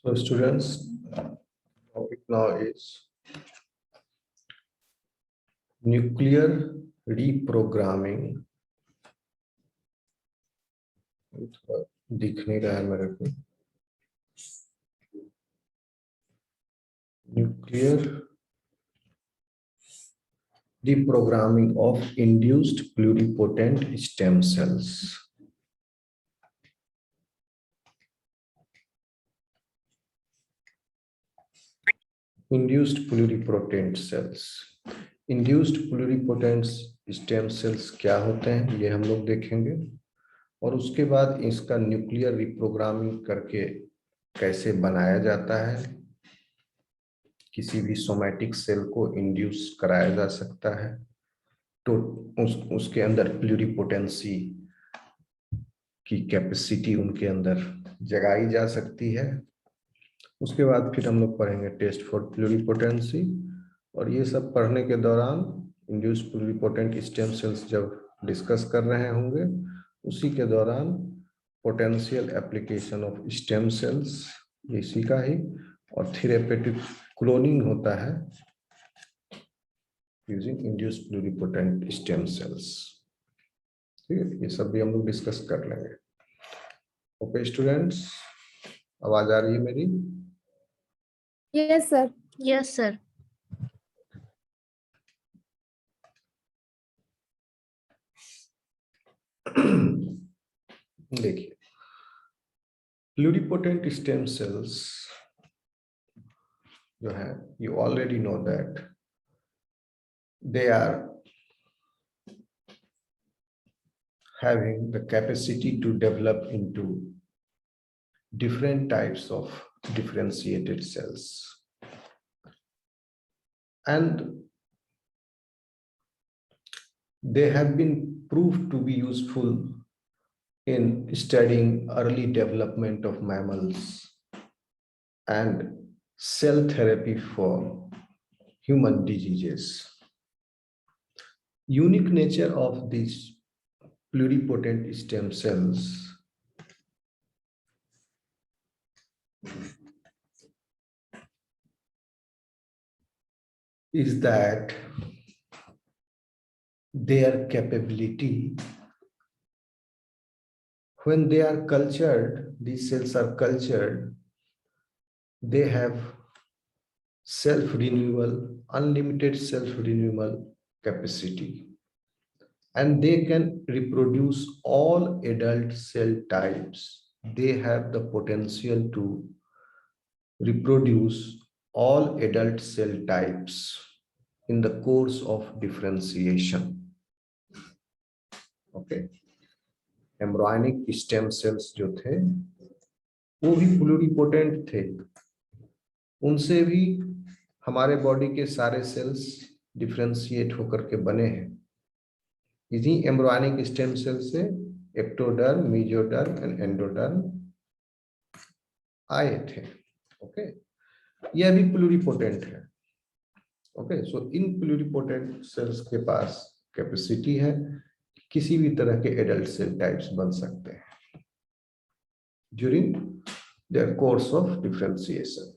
So students, topic now is nuclear reprogramming. दिख नहीं रहा है मेरे को. Nuclear reprogramming of induced pluripotent stem cells. Induced pluripotent cells. Induced pluripotent stem cells क्या होते हैं ये हम लोग देखेंगे और उसके बाद इसका न्यूक्लियर रिप्रोग्रामिंग करके कैसे बनाया जाता है. किसी भी सोमैटिक सेल को इंड्यूस कराया जा सकता है तो उसके अंदर प्लूरिपोटेंसी की कैपेसिटी उनके अंदर जगाई जा सकती है. उसके बाद फिर हम लोग पढ़ेंगे टेस्ट फॉर प्लूरिपोटेंसी और ये सब पढ़ने के दौरान इंड्यूस प्लूरिपोटेंट स्टेम सेल्स जब डिस्कस कर रहे होंगे उसी के दौरान potential application of stem cells इसी का ही और थेरेपेटिक क्लोनिंग होता है using induce pluripotent stem sales. ठीक है, ये सब भी हम लोग डिस्कस कर लेंगे. ओके स्टूडेंट्स, आवाज आ रही है मेरी? Yes sir. Yes sir. देखिए, प्लूरिपोटेंट स्टेम सेल्स जो है, you already know that they are having the capacity to develop into different types of differentiated cells, and they have been proved to be useful in studying early development of mammals and cell therapy for human diseases. Unique nature of these pluripotent stem cells is that their capability, when they are cultured, these cells are cultured, they have self-renewal, unlimited self-renewal capacity, and they can reproduce all adult cell types. They have the potential to reproduce all adult cell types in the course of differentiation. Okay, embryonic stem cells जो थे वो भी pluripotent थे, उनसे भी हमारे body के सारे सेल्स डिफरेंशिएट होकर के बने हैं. इसी एम्ब्रियोनिक स्टेम सेल से एक्टोडर्म, मेसोडर्म एंड एंडोडर्म आए थे. ओके, यह भी प्लूरिपोटेंट है. ओके, सो इन प्लूरिपोटेंट सेल्स के पास कैपेसिटी है, किसी भी तरह के एडल्ट सेल टाइप्स बन सकते हैं during their course of differentiation.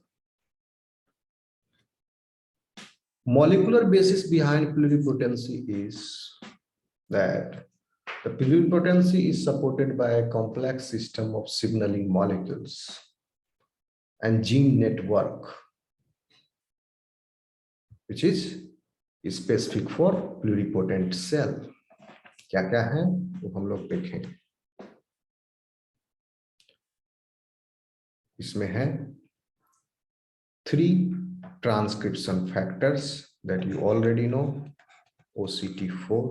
Molecular basis behind pluripotency is that the pluripotency is supported by a complex system of signaling molecules and gene network, which is specific for pluripotent cell. क्या क्या है वो हम लोग देखेंगे. इसमें है 3 transcription factors that you already know: OCT4,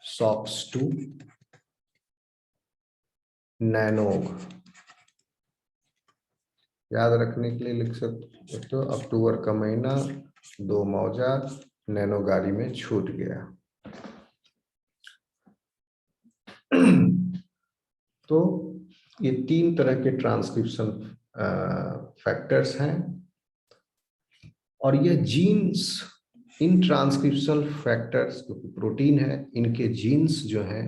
SOX2, NANOG. याद रखने के लिए लिख सकते हो, अक्टूबर का महीना 2 मौजा नैनो गाड़ी में छूट गया. तो ये 3 तरह के ट्रांसक्रिप्शन फैक्टर्स हैं और ये जीन्स, इन ट्रांसक्रिप्शन फैक्टर्स जो प्रोटीन है, इनके जीन्स जो हैं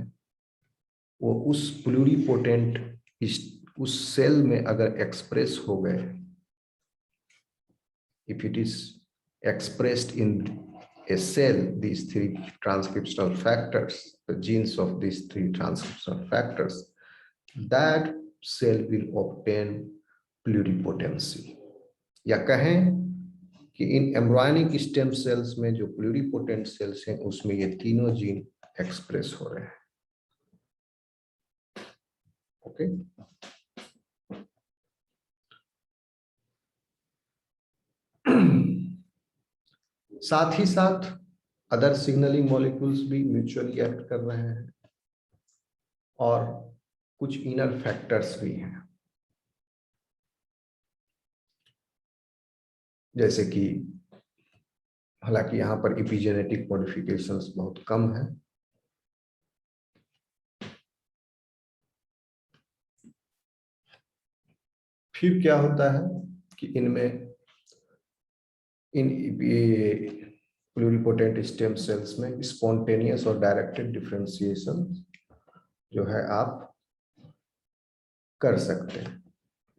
वो उस प्लूरिपोटेंट उस सेल में अगर एक्सप्रेस हो गए, if it is expressed in a cell, these three transcriptional factors, the genes of these three transcriptional factors, that cell will obtain pluripotency. या कहें कि इन एम्ब्रायनिक स्टेम सेल्स में जो प्लूरिपोटेंट सेल्स हैं उसमें ये तीनों जीन एक्सप्रेस हो रहे हैं। ओके, साथ ही साथ अदर सिग्नलिंग मॉलिक्यूल्स भी म्यूचुअली एक्ट कर रहे हैं और कुछ इनर फैक्टर्स भी हैं, जैसे कि हालांकि यहाँ पर एपिजेनेटिक मॉडिफिकेशंस बहुत कम है, फिर क्या होता है कि इनमें इन प्लूरिपोटेंट स्टेम सेल्स में स्पॉन्टेनियस और डायरेक्टेड डिफरेंशिएशन जो है आप कर सकते हैं।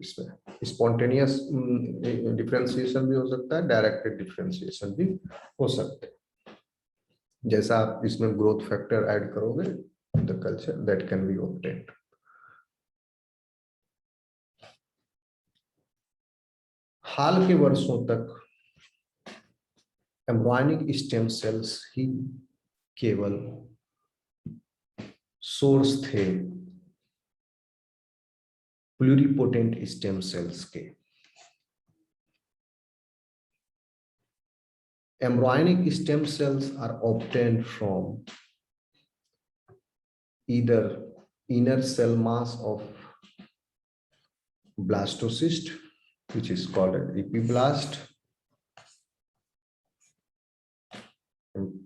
इसमें स्पॉन्टेनियस डिफरेंशिएशन भी हो सकता है, डायरेक्टेड डिफरेंशिएशन भी हो सकते हैं। जैसा आप इसमें ग्रोथ फैक्टर ऐड करोगे, the culture that can be obtained. हाल के वर्षों तक एम्ब्रायनिक स्टेम सेल्स ही केवल सोर्स थे प्लूरिपोटेंट स्टेम सेल्स के। embryonic stem cells are obtained from either inner cell mass of blastocyst, which is called an epiblast,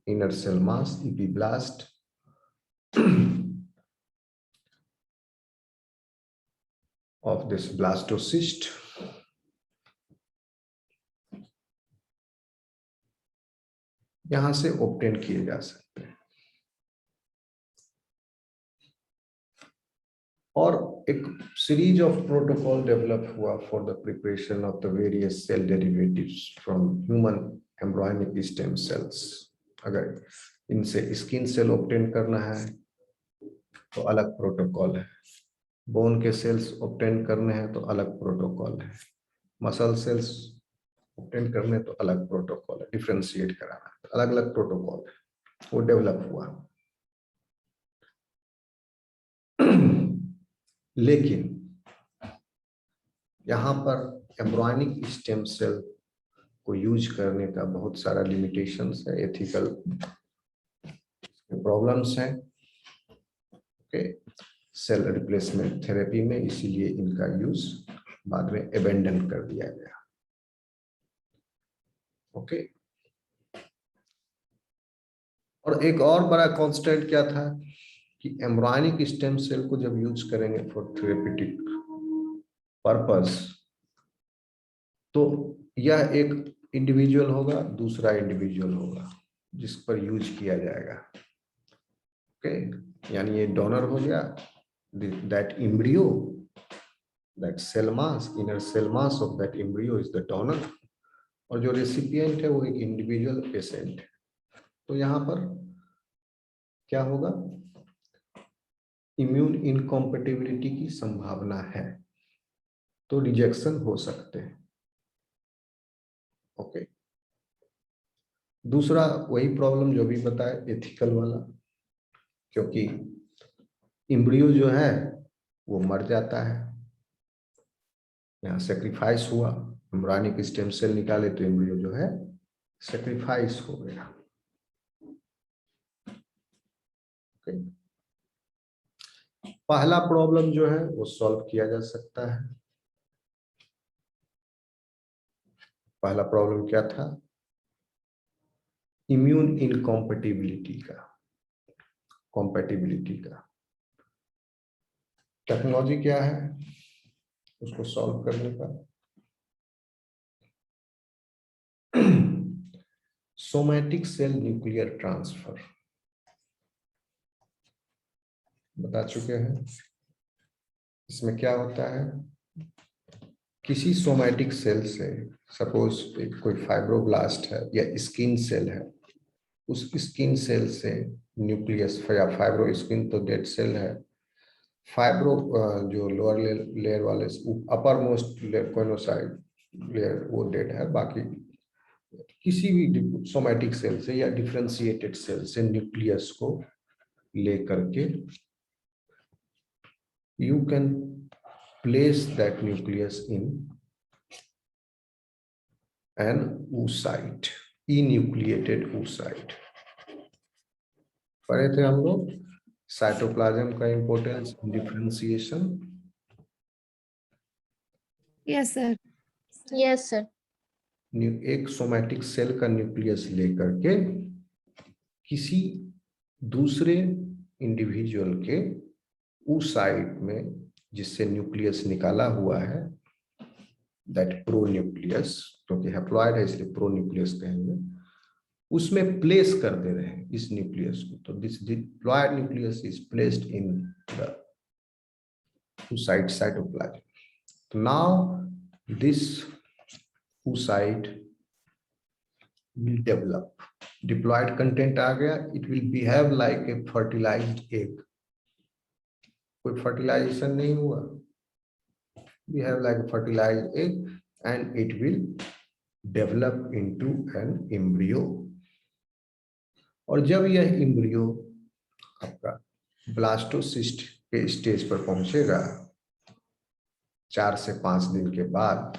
inner cell mass, epiblast, of this blastocyst, यहां से obtain किए जा सकते हैं। और एक सीरीज ऑफ प्रोटोकॉल डेवलप हुआ for the preparation of the various cell derivatives from human embryonic stem cells. अगर इनसे स्किन सेल ऑब्टेन करना है तो अलग प्रोटोकॉल है, बोन के सेल्स ऑब्टेन करने हैं तो अलग प्रोटोकॉल है, मसल सेल्स ऑब्टेन करने तो अलग प्रोटोकॉल है, डिफरेंशिएट कराना है तो अलग अलग प्रोटोकॉल है, वो डेवलप हुआ। लेकिन यहाँ पर एम्ब्रायनिक स्टेम सेल को यूज करने का बहुत सारा लिमिटेशंस है, एथिकल प्रॉब्लम्स हैं। ओके, सेल रिप्लेसमेंट थेरेपी में, इसीलिए इनका यूज बाद में एबेंडन कर दिया गया। ओके, और एक और बड़ा कांस्टेंट क्या था कि एम्ब्रायनिक स्टेम सेल को जब यूज करेंगे फॉर थेरेप्यूटिक पर्पस, तो यह एक इंडिविजुअल होगा, दूसरा इंडिविजुअल होगा जिस पर यूज किया जाएगा। ओके, यानी ये डोनर हो गया, that embryo, that cell mass, inner cell mass of that embryo is the donor, और जो रेसिपिएंट है वो एक इंडिविजुअल पेशेंट है। तो यहाँ पर क्या होगा, इम्यून इनकॉम्पेटिबिलिटी की संभावना है, तो रिजेक्शन हो सकते हैं। ओके, दूसरा वही प्रॉब्लम जो भी बताया, एथिकल वाला, क्योंकि एम्ब्रियो जो है वो मर जाता है, यहाँ सेक्रीफाइस हुआ, एम्ब्रायनिक स्टेम सेल निकाले तो एम्ब्रियो जो है सेक्रीफाइस हो गया। ओके, पहला प्रॉब्लम जो है वो सॉल्व किया जा सकता है। पहला प्रॉब्लम क्या था, इम्यून इनकॉम्पेटिबिलिटी का, कॉम्पेटिबिलिटी का। टेक्नोलॉजी क्या है उसको सॉल्व करने का, सोमैटिक सेल न्यूक्लियर ट्रांसफर बता चुके हैं। इसमें क्या होता है, किसी सोमैटिक सेल से, सपोज कोई फाइब्रोब्लास्ट है या स्किन सेल है, उस स्किन सेल से न्यूक्लियस या फाइब्रो स्किन तो डेड सेल है, फाइब्रो जो लोअर लेयर वाले अपर मोस्ट कोइनोसाइड लेयर वो डेड है, बाकी किसी भी सोमैटिक सेल से या डिफरेंशिएटेड सेल से न्यूक्लियस को लेकर के you can place that nucleus in an oocyte, enucleated oocyte. पढ़े थे हम लोग साइटोप्लाज्म का importance, differentiation. Yes sir. Yes sir. एक सोमैटिक सेल का न्यूक्लियस लेकर के किसी दूसरे इंडिविजुअल के oocyte में, जिससे न्यूक्लियस निकाला हुआ है, दैट प्रोन्यूक्लियस, क्योंकि हैप्लॉइड है इसलिए प्रोन्यूक्लियस कहेंगे, उसमें प्लेस कर दे रहे हैं इस न्यूक्लियस को। तो this diploid nucleus is placed in the oocyte cytoplasm। Now this oocyte will develop, diploid content आ गया, it will behave like a fertilised egg. कोई फर्टिलाइजेशन नहीं हुआ, behave like a fertilized egg and it will develop into an embryo। और जब यह embryo आपका blastocyst के स्टेज पर पहुंचेगा 4 से 5 दिन के बाद,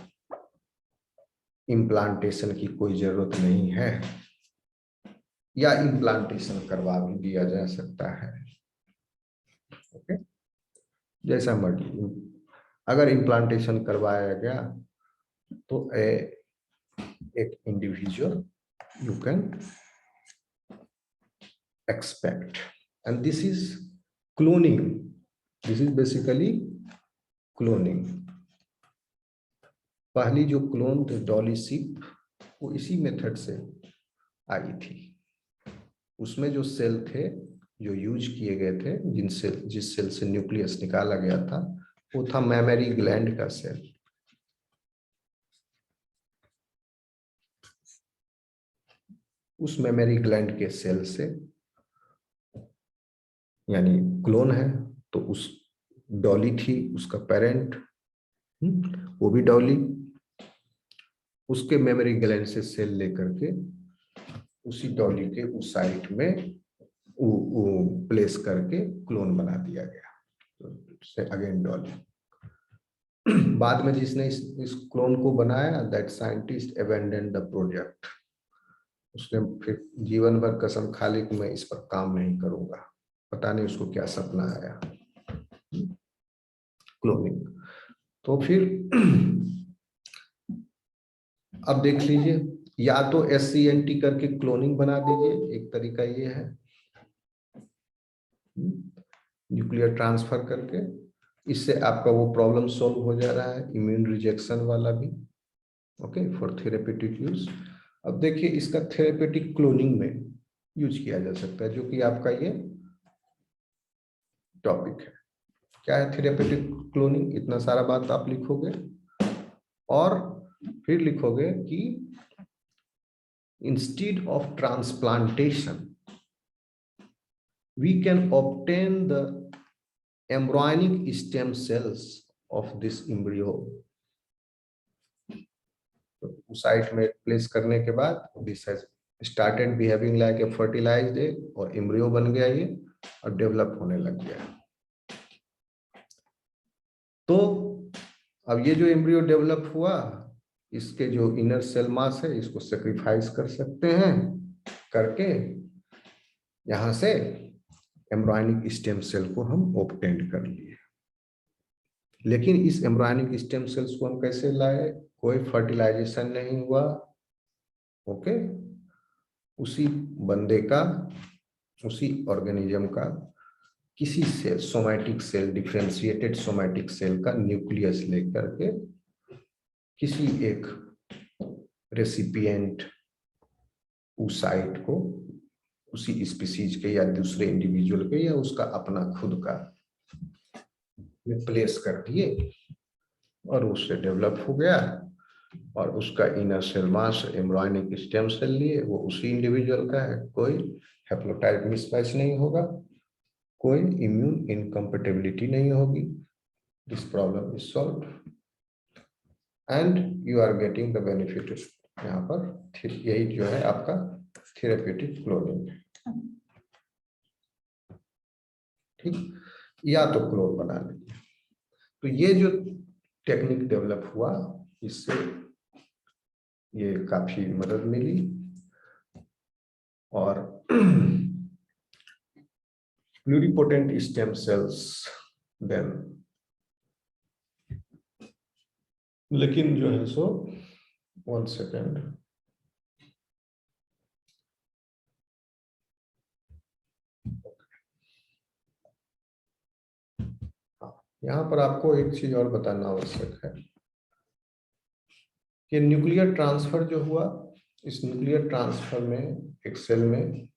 इम्प्लांटेशन की कोई जरूरत नहीं है, या इम्प्लांटेशन करवा भी दिया जा सकता है, ओके, जैसा मर्जी। अगर इम्प्लांटेशन करवाया गया तो एक individual you can expect, and this is cloning, this is basically cloning. पहली जो क्लोन थे डॉली शिप, वो इसी मेथड से आई थी। उसमें जो सेल थे जो यूज किए गए थे, जिस सेल से न्यूक्लियस निकाला गया था, वो था मैमरी ग्लैंड का सेल। उस मेमोरी ग्लैंड के सेल से, यानी क्लोन है, तो उस डॉली थी उसका पेरेंट, वो भी डॉली, उसके मेमोरी ग्लैंड से सेल लेकर के उसी डॉली के उस साइट में वो प्लेस करके क्लोन बना दिया गया, तो अगेन डॉली। बाद में जिसने इस क्लोन को बनाया, that scientist abandon the project. उसने फिर जीवन भर कसम खा ली कि मैं इस पर काम नहीं करूंगा, पता नहीं उसको क्या सपना आया, क्लोनिंग। तो फिर अब देख लीजिए, या तो SCNT करके क्लोनिंग बना दीजिए, एक तरीका ये है, न्यूक्लियर ट्रांसफर करके, इससे आपका वो प्रॉब्लम सॉल्व हो जा रहा है, इम्यून रिजेक्शन वाला भी, ओके, फॉर थेरेपेटिक यूज। अब देखिए इसका थेरेपेटिक क्लोनिंग में यूज किया जा सकता है, जो कि आपका ये टॉपिक है। क्या है थेरेपेटिक क्लोनिंग? इतना सारा बात आप लिखोगे और फिर लिखोगे कि instead of transplantation we can obtain the embryonic stem cells of this embryo। तो साइट में प्लेस करने के बाद this has started behaving like a fertilised egg, और एम्ब्रियो बन गया ये और डेवलप होने लग गया। तो अब ये जो एम्ब्रियो डेवलप हुआ, इसके जो इनर सेल मास है इसको सेक्रीफाइस कर सकते हैं, करके यहां से एम्ब्रायनिक स्टेम सेल को हम ऑब्टेन कर लिए। लेकिन इस एम्ब्रायनिक स्टेम सेल्स को हम कैसे लाए? कोई फर्टिलाइजेशन नहीं हुआ, ओके, उसी बंदे का, उसी ऑर्गेनिज्म का किसी cell, somatic cell, differentiated somatic cell का न्यूक्लियस लेकर के किसी एक रेसिपिएंट oocyte को, उसी स्पीसीज के या दूसरे इंडिविजुअल के या उसका अपना खुद का में प्लेस कर दिए और उससे डेवलप हो गया, और उसका inner cell mass embryonic stem cell लिए, वो उसी इंडिविजुअल का है, कोई हैप्लोटाइप मिसमैच नहीं होगा, कोई इम्यून इनकम्पेटिबिलिटी नहीं होगी। This problem is solved and you are getting the benefit. यहाँ पर यही जो है आपका थेरेप्यूटिक क्लोनिंग है, ठीक, या तो क्लोन बना लीजिए। तो ये जो टेक्निक डेवलप हुआ, इससे ये काफी मदद मिली। और प्लूरिपोटेंट स्टेम सेल्स देन, लेकिन जो है सो 1 सेकेंड, यहाँ पर आपको एक चीज और बताना आवश्यक है कि न्यूक्लियर ट्रांसफर जो हुआ, इस न्यूक्लियर ट्रांसफर में एक सेल में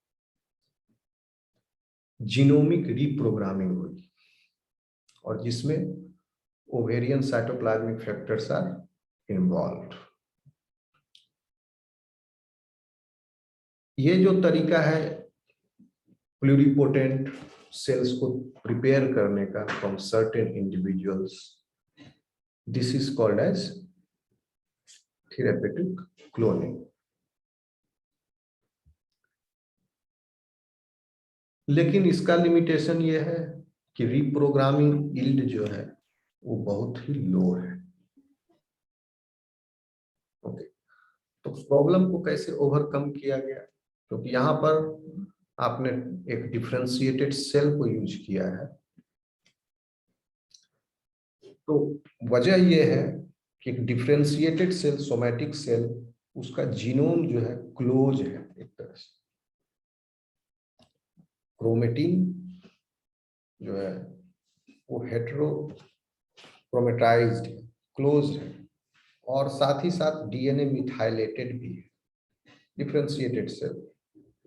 जीनोमिक रीप्रोग्रामिंग हुई, और जिसमें ovarian cytoplasmic factors are involved. ये जो तरीका है प्लूरिपोटेंट सेल्स को प्रिपेयर करने का from certain individuals, this is called as therapeutic cloning. लेकिन इसका लिमिटेशन ये है कि रीप्रोग्रामिंग यील्ड जो है वो बहुत ही लो है। ओके, तो प्रॉब्लम को कैसे ओवरकम किया गया? क्योंकि यहाँ पर आपने एक डिफरेंशिएटेड सेल को यूज किया है, तो वजह यह है कि एक डिफरेंशिएटेड सेल, सोमैटिक सेल, उसका जीनोम जो है क्लोज है एक तरह से। क्रोमेटिन जो है वो हेटेरोक्रोमेटाइज्ड है, क्लोज है, और साथ ही साथ डीएनए मिथाइलेटेड भी है। Differentiated cell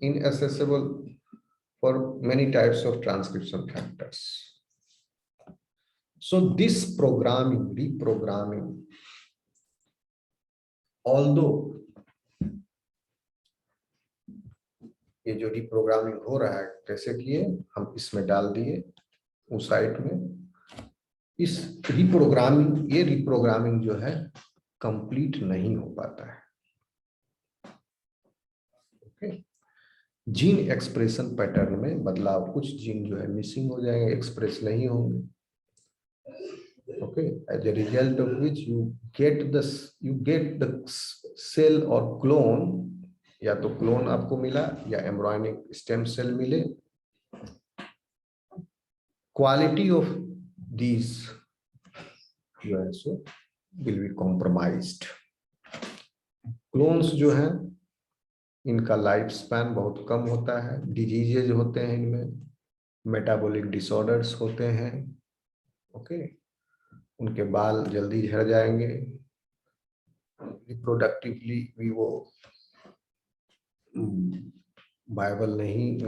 inaccessible for many types of transcription factors. So this programming, reprogramming, although ये जो रिप्रोग्रामिंग हो रहा है कैसे किए, हम इसमें डाल दिए उस साइट में, इस रिप्रोग्रामिंग, ये रिप्रोग्रामिंग जो है कंप्लीट नहीं हो पाता है। ओके, जीन एक्सप्रेशन पैटर्न में बदलाव, कुछ जीन जो है मिसिंग हो जाएंगे, एक्सप्रेस नहीं होंगे। Okay, as a result of which you get the cell or clone, या तो क्लोन आपको मिला या एम्ब्रायोनिक स्टेम सेल मिले। क्वालिटी ऑफ दीज जो है so will be compromised. Clones जो हैं इनका लाइफ स्पैन बहुत कम होता है, डिजीजेज होते हैं इनमें, मेटाबॉलिक डिसऑर्डर्स होते हैं। ओके, उनके बाल जल्दी झड़ जाएंगे, रिप्रोडक्टिवली भी वो वायबल नहीं,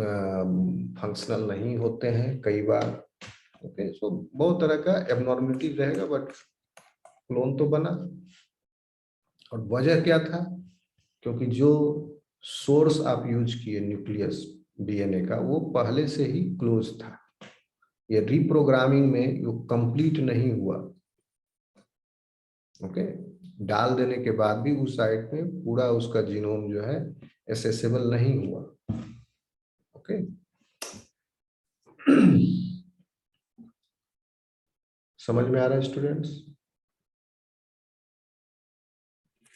फंक्शनल नहीं होते हैं कई बार। ओके, सो बहुत तरह का एबनॉर्मलिटी रहेगा, बट क्लोन तो बना। और वजह क्या था? क्योंकि जो सोर्स आप यूज किए न्यूक्लियस डीएनए का, वो पहले से ही क्लोज था। ये रिप्रोग्रामिंग में वो कंप्लीट नहीं हुआ। ओके, डाल देने के बाद भी उस साइट में पूरा उसका जीनोम जो है एसेसेबल नहीं हुआ। ओके, समझ में आ रहा है students?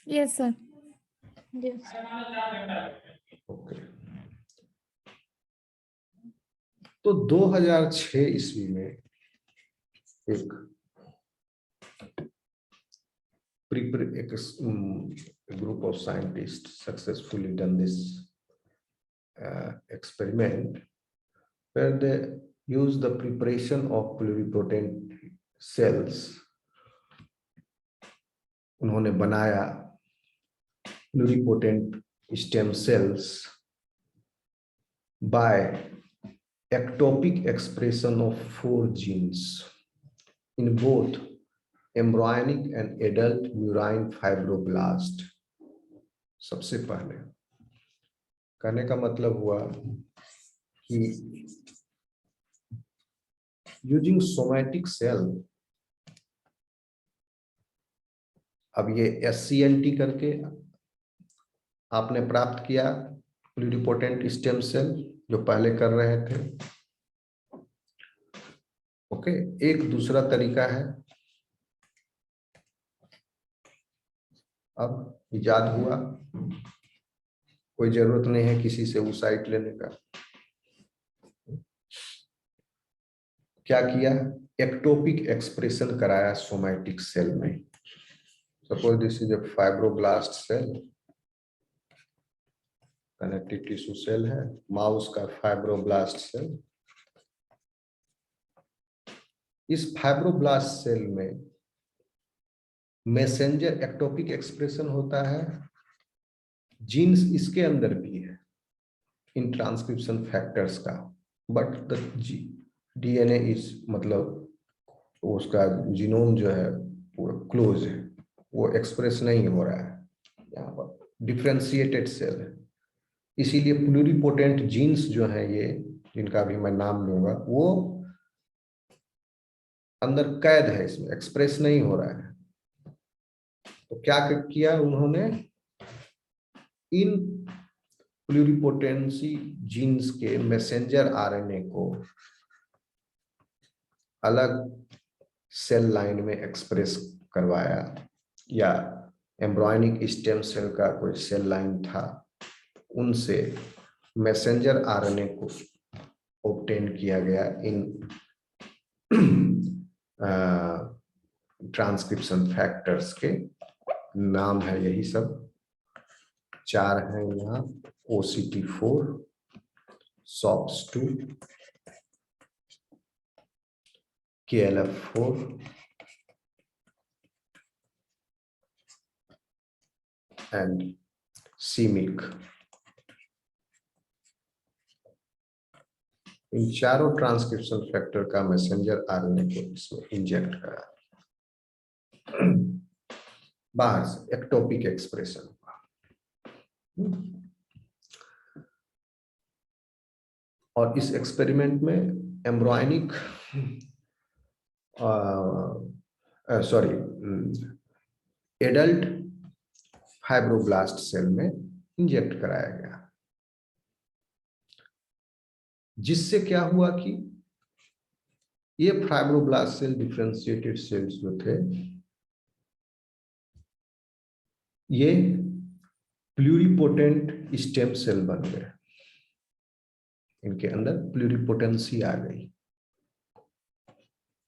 Yes sir. Yes. Okay, तो 2006 ईस्वी में एक group of scientists successfully done this experiment where they use the preparation of pluripotent cells. उन्होंने बनाया pluripotent stem cells by ectopic expression of 4 genes. in both embryonic and adult murine fibroblast। सबसे पहले कहने का मतलब हुआ कि यूजिंग सोमैटिक सेल, अब ये SCNT करके आपने प्राप्त किया प्लूरिपोटेंट स्टेम सेल जो पहले कर रहे थे। ओके, एक दूसरा तरीका है, अब इजाद हुआ, कोई जरूरत नहीं है किसी से ऊसाइट लेने का। क्या किया, एक्टोपिक एक्सप्रेशन कराया सोमैटिक सेल में। Suppose this is a fibroblast cell, connective tissue cell है, माउस का फाइब्रोब्लास्ट सेल। इस फाइब्रोब्लास्ट सेल में मैसेंजर एक्टोपिक एक्सप्रेशन होता है, जीन्स इसके अंदर भी है इन ट्रांसक्रिप्शन फैक्टर्स का, बट द DNA इज मतलब उसका जीनोम जो है पूरा क्लोज है, वो एक्सप्रेस नहीं हो रहा है, यहाँ पर डिफ्रेंशिएटेड सेल है। इसीलिए प्लूरिपोटेंट जीन्स जो है ये, जिनका भी मैं नाम लूंगा, वो अंदर कैद है, इसमें एक्सप्रेस नहीं हो रहा है। तो क्या किया उन्होंने, इन प्लूरिपोटेंसी जीन्स के मैसेंजर RNA को अलग सेल लाइन में एक्सप्रेस करवाया, या एम्ब्रायनिक स्टेम सेल का कोई सेल लाइन था, उनसे मैसेंजर RNA को ऑब्टेन किया गया इन ट्रांसक्रिप्शन फैक्टर्स के नाम है यही सब, 4 हैं यहाँ, OCT4, SOX2, KLF4 and CMYC। इन चारों ट्रांसक्रिप्शन फैक्टर का मैसेंजर RNA को इसमें इंजेक्ट करा, बाहर से एक्टोपिक एक्सप्रेशन हुआ। और इस एक्सपेरिमेंट में एम्ब्रायनिक एडल्ट फाइब्रोब्लास्ट सेल में इंजेक्ट कराया गया, जिससे क्या हुआ कि ये फाइब्रोब्लास्ट सेल, डिफरेंशिएटेड सेल्स जो थे, ये प्लूरिपोटेंट स्टेम सेल बन गए, इनके अंदर प्लूरिपोटेंसी आ गई,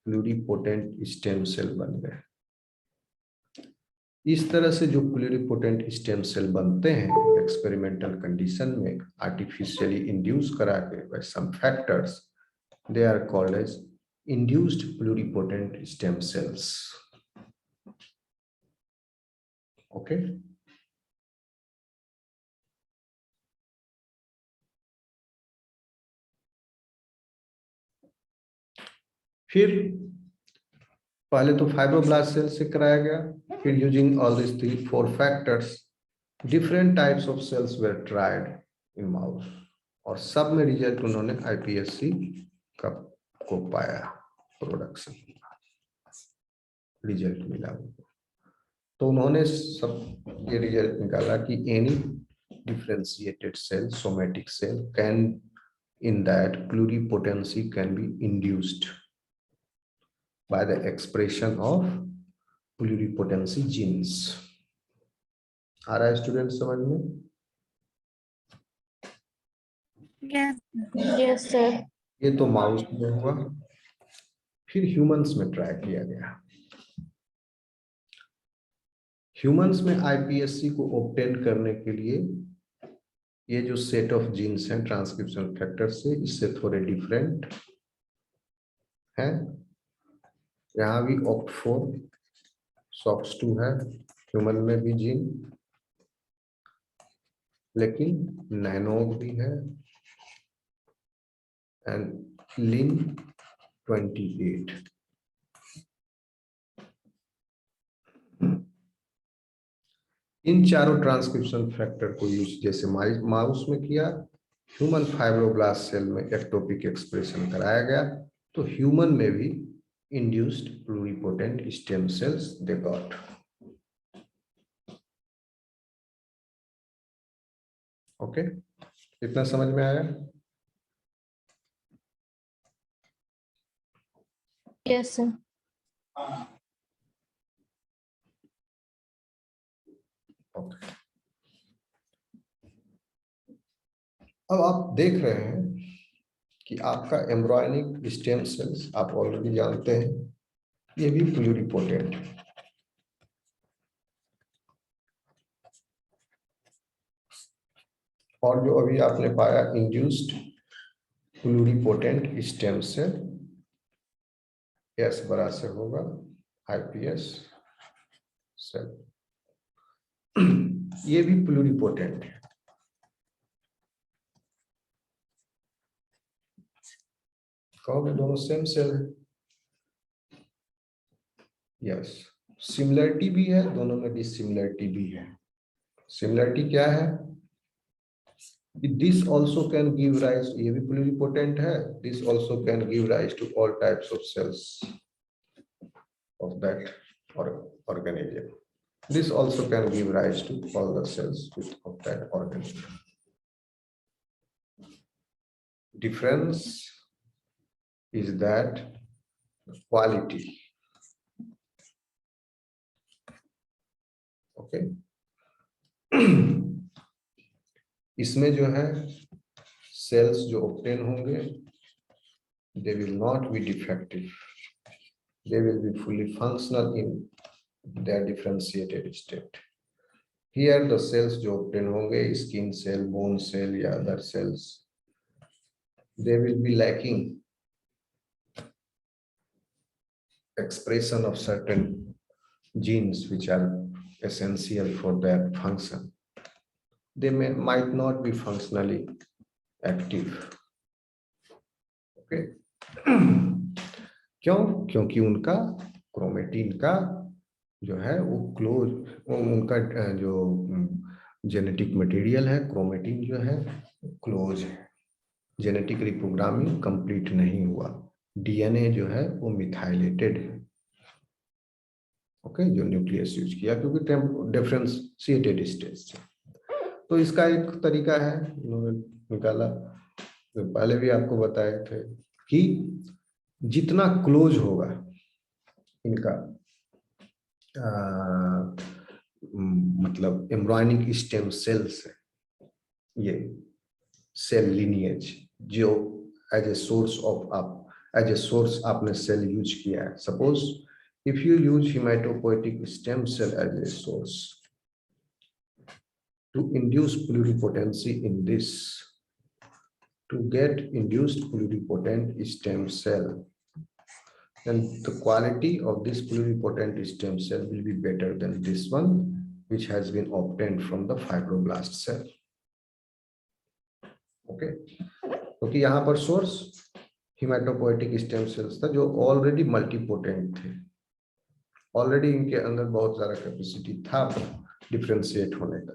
प्लूरिपोटेंट स्टेम सेल बन गए। इस तरह से जो प्लूरिपोटेंट स्टेम सेल बनते हैं एक्सपेरिमेंटल कंडीशन में, आर्टिफिशियली इंड्यूस करा के by some factors, they are called as induced pluripotent stem cells. Okay, फिर पहले तो फाइब्रोब्लास्ट सेल से कराया गया, फिर using all this 3-4 factors, different types of cells were tried in mouse, और सब में रिजल्ट उन्होंने iPSC का को पाया, प्रोडक्शन रिजल्ट मिला उनको। तो उन्होंने सब ये रिजल्ट निकाला कि any differentiated cell, somatic cell, can in that pluripotency can be induced by the expression of pluripotency genes। आ रहा है स्टूडेंट समझ में? Yes, sir. ये तो माउस में हुआ, फिर ह्यूमंस में ट्राई किया गया। ह्यूमंस में iPSC को ऑब्टेन करने के लिए ये जो सेट ऑफ जीन्स हैं ट्रांसक्रिप्शन फैक्टर से, इससे थोड़े डिफरेंट हैं। यहाँ भी OCT4, SOX2 है ह्यूमन में भी जीन, लेकिन नैनोग भी है एंड LIN28। इन चारों ट्रांसक्रिप्शन फैक्टर को यूज जैसे माउस में किया, ह्यूमन फाइब्रोब्लास्ट सेल में एक्टोपिक एक्सप्रेशन कराया गया, तो ह्यूमन में भी induced pluripotent stem sales they got. Okay, इतना समझ में आया? Yes, sir. ओके, अब आप देख रहे हैं कि आपका एम्ब्रायोनिक स्टेम सेल्स आप ऑलरेडी जानते हैं, ये भी प्लूरिपोटेंट है। और जो अभी आपने पाया इंड्यूस्ड प्लूरिपोटेंट स्टेम सेल, एस बड़ा से होगा आईपीएस सेल, ये भी प्लूरिपोटेंट है। कहोगे दोनों सेम सेल है? यस, सिमिलरिटी भी है, दोनों में डिसिमिलरिटी भी है। सिमिलरिटी क्या है? This also can give rise, ये भी प्लूरिपोटेंट है, this also can give rise to all types of cells of that organism. This also can give rise to all the cells of that organism. Difference is that quality. Okay. इसमें जो है sales जो obtain होंगे, they will not be defective. They will be fully functional in their differentiated state. Here the cells जो obtain होंगे, skin cell, bone cell या other cells, they will be lacking expression of certain genes which are essential for their function. They might not be functionally active. Okay. क्यों? क्योंकि उनका chromatin का जो है वो क्लोज, उनका जो जेनेटिक मटेरियल है क्रोमेटिन जो है क्लोज है, जेनेटिक रिप्रोग्रामिंग कंप्लीट नहीं हुआ, डीएनए जो है वो मिथाइलेटेड है। ओके, जो न्यूक्लियस यूज किया क्योंकि डिफरेंशिएटेड स्टेज से। तो इसका एक तरीका है उन्होंने निकाला, तो पहले भी आपको बताए थे कि जितना क्लोज होगा इनका मतलब एम्ब्रायोनिक स्टेम सेल से ये सेल लिनिएज जो एज ए सोर्स ऑफ आप एज ए सोर्स आपने सेल यूज किया है, suppose if you use hematopoietic stem cell as a source to induce pluripotency in this, to get induced pluripotent stem cell, then the quality of this pluripotent stem cell will be better than this one which has been obtained from the fibroblast cell. Okay, क्योंकि यहाँ पर source haematopoietic stem cells था जो already multipotent थे, already इनके अंदर बहुत सारा कैपेसिटी था डिफरेंशिएट होने का।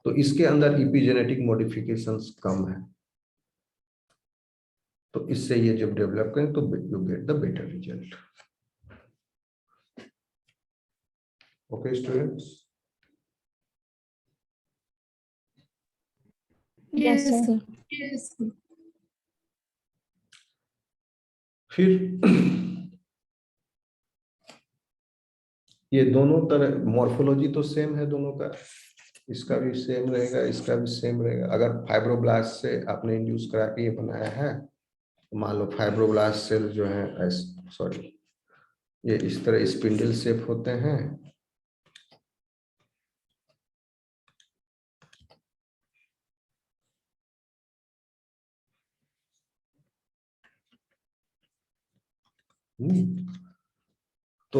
तो इसके अंदर इपीजेनेटिक मॉडिफिकेशंस कम है, तो इससे ये जब डेवलप करें तो you get the better result. Okay students? Yes, sir. फिर ये दोनों तरह मॉर्फोलॉजी तो सेम है दोनों का, इसका भी सेम रहेगा, इसका भी सेम रहेगा। अगर फाइब्रोब्लास्ट से आपने इंड्यूस करा के ये बनाया है, मान लो फाइब्रोब्लास्ट सेल जो है सॉरी ये इस तरह स्पिंडल शेप होते हैं, तो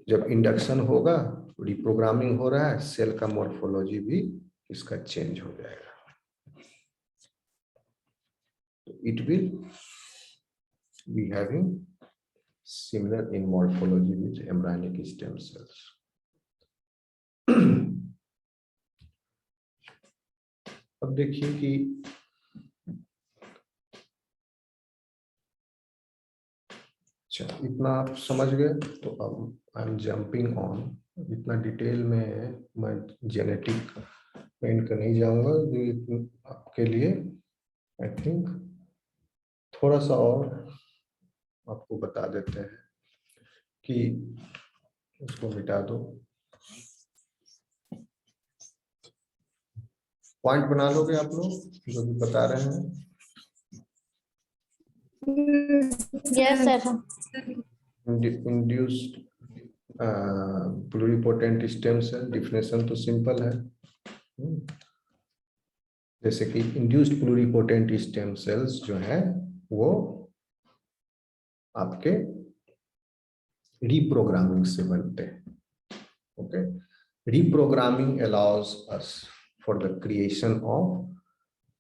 जब इंडक्शन होगा, रिप्रोग्रामिंग हो रहा है, सेल का मॉर्फोलॉजी भी इसका चेंज हो जाएगा। तो it will be having similar in morphology with embryonic stem cells. अब देखिए कि अच्छा, इतना आप समझ गए। तो अब आई एम जंपिंग ऑन। इतना डिटेल में मैं जेनेटिक में इनका नहीं जाऊंगा, जो आपके लिए आई थिंक थोड़ा सा और आपको बता देते हैं कि इसको मिटा दो। पॉइंट बना लोगे आप लोग जो भी बता रहे हैं? Yes sir. Induced pluripotent stem cell definition तो सिंपल है। जैसे कि इंड्यूस्ड प्लूरिपोटेंट स्टेम सेल्स जो है वो आपके रिप्रोग्रामिंग से बनते हैं। Okay, reprogramming allows us for the creation of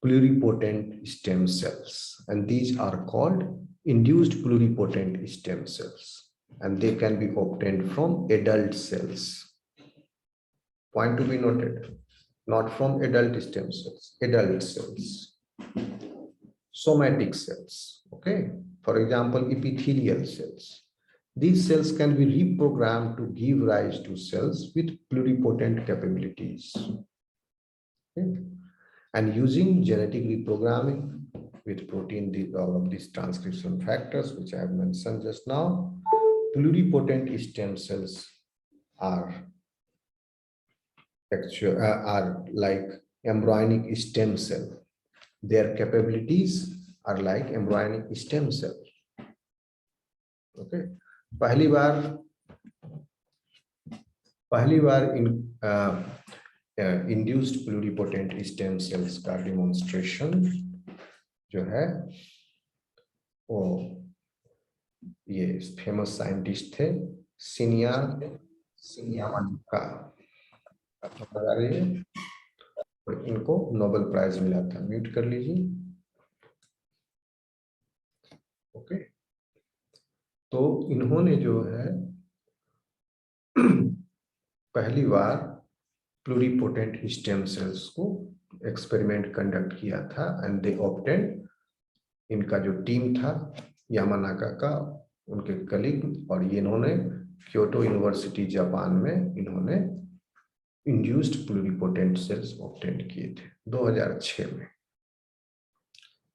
pluripotent stem cells, and these are called induced pluripotent stem cells, and they can be obtained from adult cells. Point to be noted, not from adult stem cells, adult cells, somatic cells. Okay, for example, epithelial cells. These cells can be reprogrammed to give rise to cells with pluripotent capabilities. Okay? And using genetic reprogramming with protein, all of these transcription factors, which I have mentioned just now, pluripotent stem cells are like embryonic stem cell. Their capabilities are like embryonic stem cell. Okay, पहली बार इन induced pluripotent stem sales का demonstration जो है वो ये famous scientist थे Shinya Yamanaka बता रही है, और इनको नोबेल प्राइज मिला था। म्यूट कर लीजिए। ओके, तो इन्होंने जो है पहली बार प्लूरिपोटेंट स्टेम सेल्स को एक्सपेरिमेंट कंडक्ट किया था, एंड दे ऑब्टेन्ड, इनका जो टीम था यामानाका का, उनके कलीग, और ये इन्होंने क्योटो यूनिवर्सिटी जापान में इन्होंने इंड्यूस्ड प्लूरिपोटेंट सेल्स ऑब्टेन किए थे 2006 में।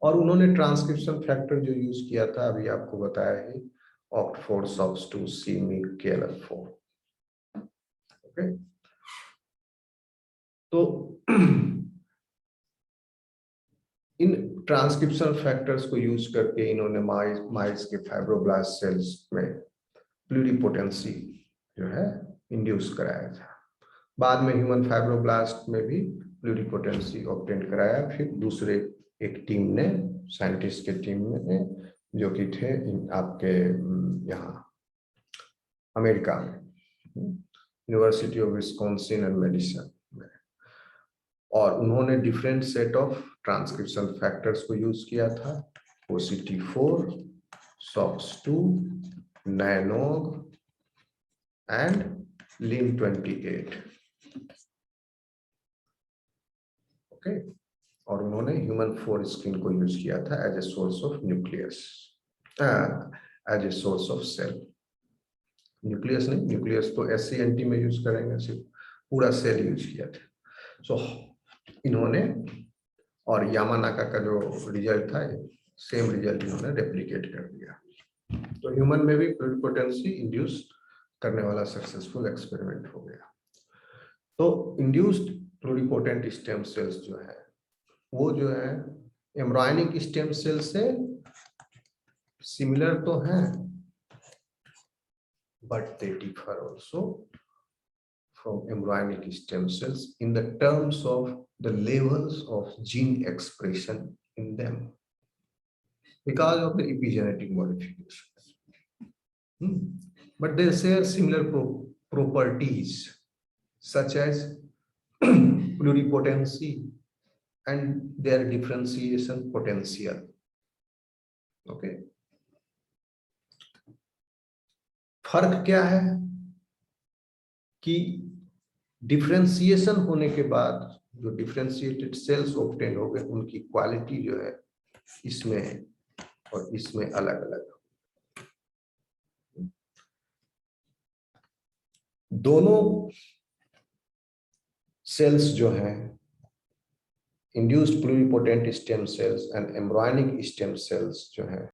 और उन्होंने ट्रांसक्रिप्शन फैक्टर जो यूज किया था अभी आपको बताया है, OCT4 SOX2 CMYC KLF4। Okay, तो इन ट्रांसक्रिप्शन फैक्टर्स को यूज करके इन्होंने माइस के फाइब्रोब्लास्ट सेल्स में प्लूरिपोटेंसी जो है इंड्यूस कराया था। बाद में ह्यूमन फाइब्रोब्लास्ट में भी प्लूरिपोटेंसी ऑब्टेन कराया। फिर दूसरे एक टीम ने, साइंटिस्ट के टीम ने, जो कि थे आपके यहाँ अमेरिका में, university of Wisconsin and medicine में, और उन्होंने different set of transcription factors को यूज किया था, OCT4, SOX2, NANOG and LIN28। Okay, और उन्होंने ह्यूमन फोर स्किन को यूज किया था as a source of nucleus, as a source of cell. Nucleus नहीं, न्यूक्लियस तो SCNT में यूज करेंगे, सिर्फ पूरा सेल यूज किया था। सो इन्होंने, और यामानाका का जो रिजल्ट था सेम रिजल्ट इन्होंने रेप्लिकेट कर दिया। तो ह्यूमन में भी प्लूरिपोटेंसी इंड्यूस करने वाला सक्सेसफुल एक्सपेरिमेंट हो गया। तो इंड्यूस्ड प्लूरिपोटेंट स्टेम सेल्स जो है वो जो है एम्ब्रायनिक स्टेम सेल से सिमिलर तो हैं, but they differ also from embryonic stem cells in the terms of the levels of gene expression in them because of the epigenetic modifications. But they share similar properties such as pluripotency and their differentiation potential. Okay, फर्क क्या है कि differentiation होने के बाद जो differentiated sales obtain हो गए उनकी क्वालिटी जो है इसमें और इसमें अलग अलग। दोनों सेल्स जो हैं induced pluripotent stem sales and embryonic stem cells जो है